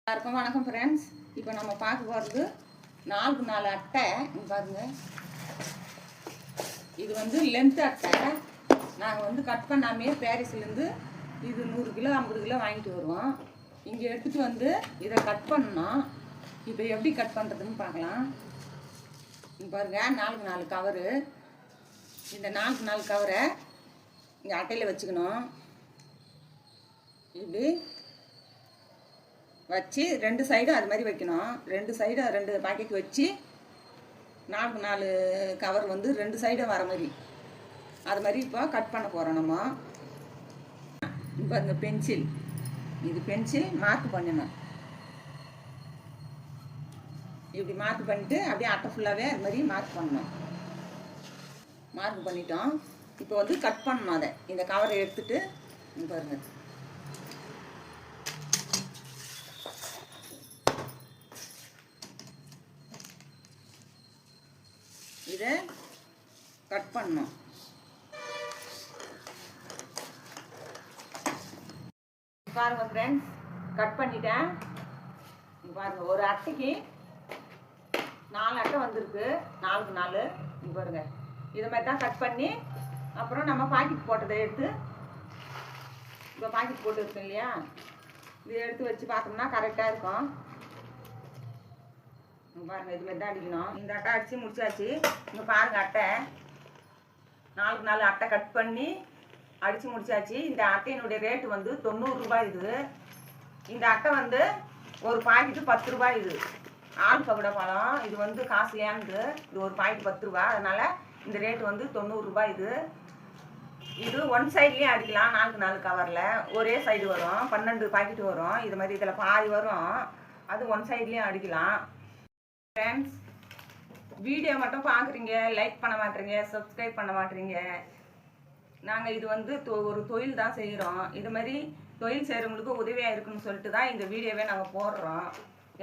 எல்லாருக்கும் வணக்கம் ஃப்ரெண்ட்ஸ். இப்போ நம்ம பார்க்க போகிறது 4x4 அட்டை. பாருங்கள், இது வந்து லென்த் அட்டை. நாங்கள் வந்து கட் பண்ணாமே பாரிஸ்லேருந்து இது 100 கிலோ 50 கிலோ வாங்கிட்டு வருவோம். இங்கே எடுத்துகிட்டு வந்து இதை கட் பண்ணோம். இப்போ எப்படி கட் பண்ணுறதுன்னு பார்க்கலாம். பாருங்கள், 4x4 கவரு. இந்த 4x4 கவரை இங்கே அட்டையில் வச்சுக்கணும். இப்படி வச்சு 2 சைடும் அது மாதிரி வைக்கணும். 2 சைடும் 2 பாக்கெட் வச்சு 4x4 கவர் வந்து 2 சைடும் வர மாதிரி அது மாதிரி இப்போ கட் பண்ண போகிறோம். நம்ம இப்போ இந்த பென்சில், இது பென்சில் மார்க் பண்ணணும். இப்படி மார்க் பண்ணிட்டு அப்படியே அட்டை ஃபுல்லாகவே அது மாதிரி மார்க் பண்ணணும். மார்க் பண்ணிட்டோம். இப்போ வந்து கட் பண்ணணும். அதை இந்த கவரை எடுத்துட்டு பாருங்கள், இதை கட் பண்ணணும். பாருங்க ஃப்ரெண்ட்ஸ், கட் பண்ணிட்டேன். பாருங்க, ஒரு அட்டைக்கு 4 அட்டை வந்திருக்கு. 4x4. பாருங்க, இதை மாதிரி தான் கட் பண்ணி அப்புறம் நம்ம பாக்கெட் போட்டதை எடுத்து இப்போ பாக்கெட் போட்டு இருக்கோம் இல்லையா, இதை எடுத்து வச்சு பார்த்தோம்னா கரெக்டாக இருக்கும். பாருங்க, இது மாதிரி தான் அடிக்கணும். இந்த அட்டை அடித்து முடிச்சாச்சு. இங்கே பாருங்க, அட்டை 4x4 அட்டை கட் பண்ணி அடித்து முடிச்சாச்சு. இந்த அட்டையினுடைய ரேட்டு வந்து 90 ரூபாய். இது இந்த அட்டை வந்து ஒரு பாக்கெட்டு 10 ரூபாய். இது ஆள் பகுட பழம். இது வந்து காஸ்ட்லியானது. இது ஒரு பாக்கெட் 10 ரூபா. அதனால் இந்த ரேட்டு வந்து 90 ரூபாய். இது ஒன் சைட்லேயும் அடிக்கலாம். 4x4 கவரில் ஒரே சைடு வரும். 12 பாக்கெட் வரும். இது மாதிரி இதில் பாதி வரும். அது ஒன் சைட்லேயும் அடிக்கலாம். ஃப்ரெண்ட்ஸ், வீடியோ மட்டும் பார்க்குறீங்க, லைக் பண்ண மாட்டேறீங்க, சப்ஸ்கிரைப் பண்ண மாட்டேறீங்க. நாங்கள் இது வந்து ஒரு தொழில் தான் செய்கிறோம். இது மாதிரி தொழில் செய்கிறவங்களுக்கு உதவியாக இருக்குன்னு சொல்லிட்டு தான் இந்த வீடியோவே நாங்கள் போடுறோம்.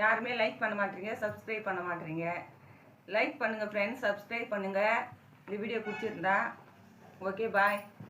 யாருமே லைக் பண்ண மாட்டேறீங்க, சப்ஸ்கிரைப் பண்ண மாட்டேறீங்க. லைக் பண்ணுங்கள் ஃப்ரெண்ட்ஸ், சப்ஸ்கிரைப் பண்ணுங்கள். இந்த வீடியோ பிடிச்சிருந்தா. ஓகே, பாய்.